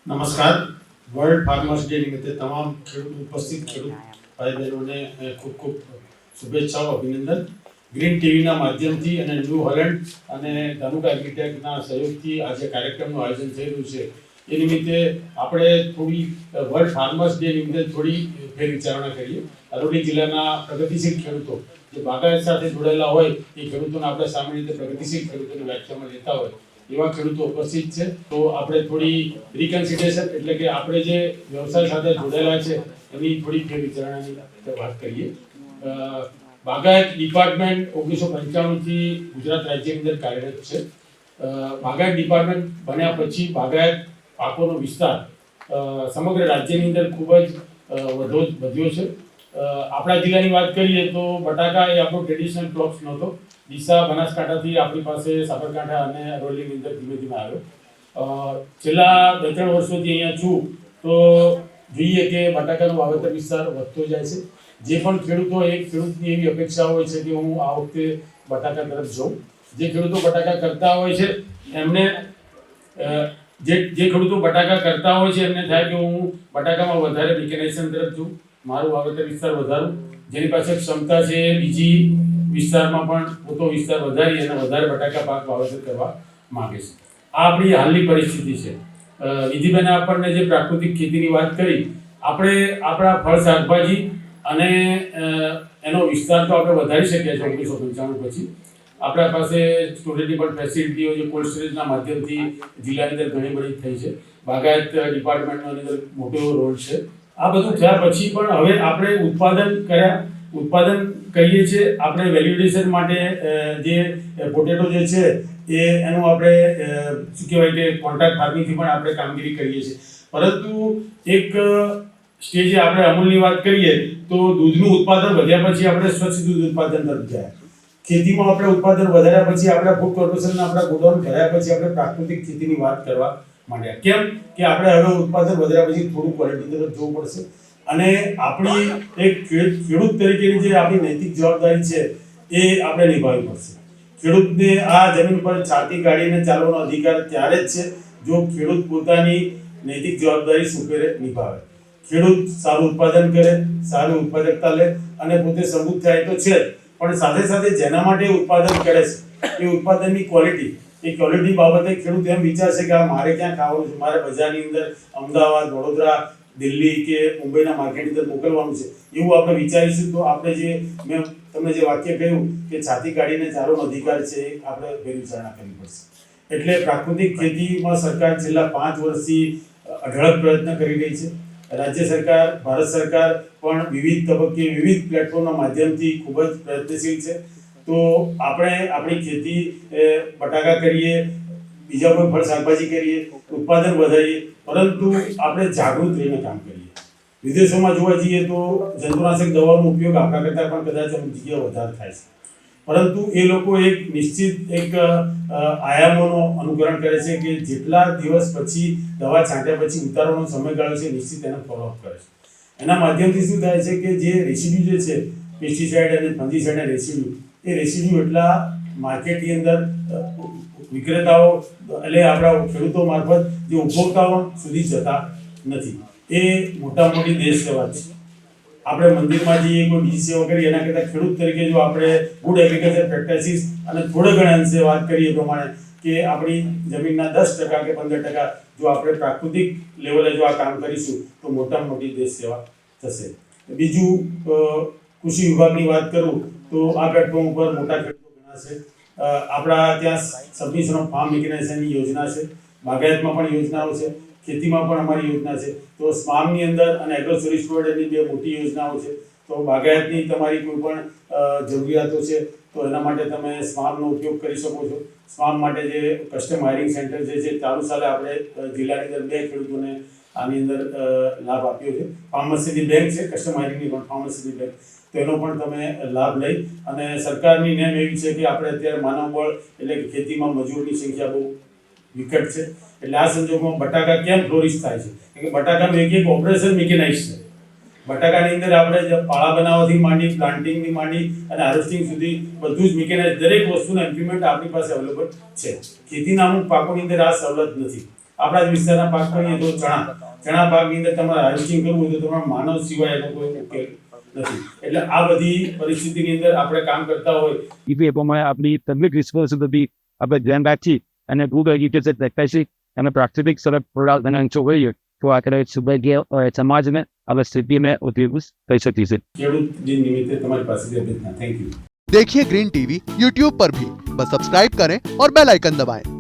નમસ્કાર. World farmers day નિમિત્તે તમામ ઉપસ્થિત ખેડૂત ભાઈ બહેનોને ખૂબ ખૂબ શુભેચ્છાઓ, અભિનંદન. ગ્રીન ટીવીના માધ્યમથી અને ન્યૂ હોલેન્ડ અને ધનુકા એગ્રીટેકના સહયોગથી આજે કાર્યક્રમનું આયોજન થઈ રહ્યું છે. એ નિમિત્તે આપણે થોડી વર્લ્ડ ફાર્મર્સ ડે નિમિત્તે થોડી ફેર વિચારણા કરીએ. અરવલ્લી જિલ્લાના પ્રગતિશીલ ખેડૂતો જે બાગાયત સાથે જોડાયેલા હોય એ ખેડૂતોને આપણે સામાન્ય રીતે પ્રગતિશીલ ખેડૂતોની વ્યાખ્યામાં લેતા હોય એવા ખેડૂતો ઉપસ્થિત છે. તો આપણે થોડી રિકન્સિડરેશન એટલે કે આપણે જે વ્યવસાય સાથે જોડાયેલા છે એની થોડી ફેર વિચારણાની વાત કરીએ. બાગાયત ડિપાર્ટમેન્ટ 1995 થી ગુજરાત રાજ્યની અંદર કાર્યરત છે. બાગાયત ડિપાર્ટમેન્ટ બન્યા પછી બાગાયત પાકોનો વિસ્તાર સમગ્ર રાજ્યની અંદર ખૂબ જ વધ્યો છે. આપણા જિલ્લાની વાત કરીએ તો બટાકા એ આપણો ટ્રેડિશનલ ક્રોપ્સ નહોતો. ડીસા, બનાસકાંઠાથી આપણી પાસે સાબરકાંઠા અને અરવલ્લીની અંદર ધીમે ધીમે આવ્યો. છેલ્લા 2-3 વર્ષોથી અહીંયા છું તો જોઈએ કે બટાકાનો વાવેતર વિસ્તાર વધતો જાય છે. જે પણ ખેડૂતો એક ખેડૂતની એવી અપેક્ષા હોય છે કે હું આ વખતે બટાકા તરફ જાઉં. જે ખેડૂતો બટાકા કરતા હોય છે એમને થાય કે હું બટાકામાં વધારે મિકેનાઇઝેશન તરફ જઉં, મારું વાવેતર વિસ્તાર વધારું. જેની પાસે ક્ષમતા છે બીજી વિસ્તારમાં પણ પોતો વિસ્તાર વધારી અને વધારે બટાકા પાક વાવેતર કરવા માંગે છે. આ આપણી હાલની પરિસ્થિતિ છે. વિધિબેને આપણને જે પ્રાકૃતિક ખેતીની વાત કરી, આપણે આપણા ફળ શાકભાજી અને એનો વિસ્તાર તો આપણે વધારી શકીએ છીએ 1995 પછી. આપણા પાસે સ્ટોરેજની પણ ફેસિલિટીઓ જે કોલ્ડ સ્ટોરેજના માધ્યમથી જિલ્લાની અંદર ઘણી બધી થઈ છે. બાગાયત ડિપાર્ટમેન્ટનો અંદર મોટો રોલ છે. આ બધું થયા પછી પણ હવે આપણે ઉત્પાદન કરીએ છીએ. આપણે વેલ્યુએશન માટે જે પોટેટો જે છે એનું આપણે શું કહેવાય કે કોન્ટ્રાક્ટ ફાર્મિંગથી પણ આપણે કામગીરી કરીએ છીએ. પરંતુ એક સ્ટેજે આપણે અમૂલની વાત કરીએ તો દૂધનું ઉત્પાદન વધ્યા પછી આપણે સ્વચ્છ દૂધ ઉત્પાદન તરફ ગયા. ખેતીમાં આપણે ઉત્પાદન વધાર્યા પછી આપણા ફૂડ કોર્પોરેશનના આપણા ગોડાઉન ભર્યા પછી આપણે પ્રાકૃતિક ખેતીની વાત કરવા માંડ્યા. કેમ કે આપણે હવે ઉત્પાદન વધાર્યા પછી થોડું ક્વોલિટી તરફ જોવું પડશે અને આપણી એક ખેડૂત તરીકેની જે આપણી નૈતિક જવાબદારી છે એ આપણે નિભાવવી પડશે. ખેડૂતને આ જમીન પર છાતી ગાડીને ચાલવાનો અધિકાર ત્યારે જ છે જો ખેડૂત પોતાની નૈતિક જવાબદારી સુપેરે નિભાવે. ખેડૂત સારું ઉત્પાદન કરે, સારી ઉત્પાદકતા લે અને પોતે સમૃદ્ધ થાય તો છે જ, પણ સાથે સાથે જેના માટે ઉત્પાદન કરે છે એ ઉત્પાદનની ક્વોલિટી બાબતે ખેડૂત એમ વિચારશે કે આ મારે ક્યાં ખાવાનું છે, મારે બજારની અંદર અમદાવાદ, વડોદરા, દિલ્હી કે મુંબઈના માર્કેટની અંદર મોકલવાનું છે એવું આપણે વિચારીશું તો આપણે મેં તમને જે વાક્ય કહ્યું કે છાતી કાઢીને ચારોનો અધિકાર છે એ આપણે ફેરવિચારણા કરવી પડશે. એટલે પ્રાકૃતિક ખેતીમાં સરકાર છેલ્લા 5 વર્ષથી અઢળક પ્રયત્ન કરી રહી છે. રાજ્ય સરકાર, ભારત સરકાર પણ વિવિધ તબક્કે વિવિધ પ્લેટફોર્મના માધ્યમથી ખૂબ જ પ્રયત્નશીલ છે. તો આપણે આપણી ખેતી બટાકા કરીએ, બીજા કોઈ ફળ શાકભાજી કરીએ, ઉત્પાદન વધારીએ, પરંતુ આપણે જાગૃત રહીને કામ કરીએ. વિદેશોમાં જોવા જઈએ તો જંતુનાશક દવાનો ઉપયોગ આપણા કરતાં પણ કદાચ અમુક જગ્યાએ વધારે થાય છે, પરંતુ એ લોકો એક નિશ્ચિત આયામોનો અનુકરણ કરે છે કે જેટલા દિવસ પછી દવા છાંટ્યા પછી ઉતારવાનો સમયગાળો છે નિશ્ચિત એનો ફોલોઅપ કરે છે. એના માધ્યમથી શું થાય છે કે જે રેસિડ્યુ જે છે પેસ્ટિસાઇડ અને ફંગીસાઇડના રેસિડ્યુ એટલા માર્કેટની અંદર વિક્રેતાઓ એટલે આપણા ખેડૂતો મારફત જે ઉપભોક્તાઓ સુધી જતા નથી. એ મોટી દેશ સેવા છે. આપણે મંદિરમાં જઈએ, કોઈ બીજી સેવા કરીએ એના કરતાં ખેડૂત તરીકે જો આપણે ગુડ એગ્રીકલ્ચર પ્રેક્ટિસિસ અને થોડા ઘણા અંશે વાત કરીએ પ્રમાણે કે આપણી જમીનના 10% કે 15% જો આપણે પ્રાકૃતિક લેવલે જો આ કામ કરીશું તો મોટામાં મોટી દેશ સેવા થશે. બીજું કૃષિ વિભાગની વાત કરું તો આ પ્લેટફોર્મ ઉપર મોટા ખેડૂતો ઘણા છે. આપણા ત્યાં સબમિશન ઓફ ફાર્મ મિકેનાઇઝેશનની યોજના છે, બાગાયતમાં પણ યોજનાઓ છે, ખેતીમાં પણ અમારી યોજના છે. તો સ્મામની અંદર અને એગ્રો સર્વિસ પ્રોવાઇડરની 2 મોટી યોજનાઓ છે. તો બાગાયતની તમારી કોઈ પણ જરૂરિયાતો છે તો એના માટે તમે સ્મામનો ઉપયોગ કરી શકો છો. સ્મામ માટે જે કસ્ટમ હાયરિંગ સેન્ટર જે છે ચાલુ સાલે આપણે જિલ્લાની અંદર 2 ખેડૂતોને આની અંદર લાભ આપ્યો છે. ફાર્મસીની બેંક છે, કસ્ટમ હાયરિંગની પણ ફાર્મસીની બેંક, તો એનો પણ તમે લાભ લઈ. અને સરકારની નેમ એવી છે કે આપણે અત્યારે માનવબળ એટલે કે ખેતીમાં મજૂરની સંખ્યા બહુ વિકટ છે. એટલે આ સંજોગોમાં બટાકા કેમ ફ્લોરિશ થાય છે કે બટાકાનું એક ઓપરેશન મિકેનાઇઝ છે. બટાકાની અંદર આપણે પાળા બનાવવાથી માંડી, પ્લાન્ટિંગની માંડી અને હાર્વેસ્ટિંગ સુધી બધું જ મિકેનાઇઝ દરેક વસ્તુનો ઇમ્પ્લિમેન્ટ આપણી પાસે અવેલેબલ છે. ખેતીના અમુક પાકોની અંદર આ સવલત નથી. આપણા જ વિસ્તારના પાક કરીએ તો ચણા પાકની અંદર તમારે હાર્વેસ્ટિંગ કરવું હોય તો તમારા માનવ સિવાય એનો કોઈ ઉકેલ નથી. એટલે આ બધી પરિસ્થિતિની અંદર આપણે કામ કરતા હોય એ પ્રમાણે આપણી પબ્લિક રિસ્પોન્સિબિલિટી આપણે ધ્યાન રાખી અને ગુડ એજ્યુકેટેડ પ્રેક્ટિસિંગ અને પ્રાકૃતિક સરળ પ્રોડાક્ટ જોઈએ તો આપણે સુભાગ્ય સમાજને આપણે સ્થિતિને ઉપયોગ થઈ શકીએ છીએ. ખેડૂત દિન નિમિત્તે તમારી પાસેથી અભ્યર્થના. Thank you. देखिए ग्रीन टीवी यूट्यूब पर भी बस सब्सक्राइब करें और बेल आइकन दबाएं.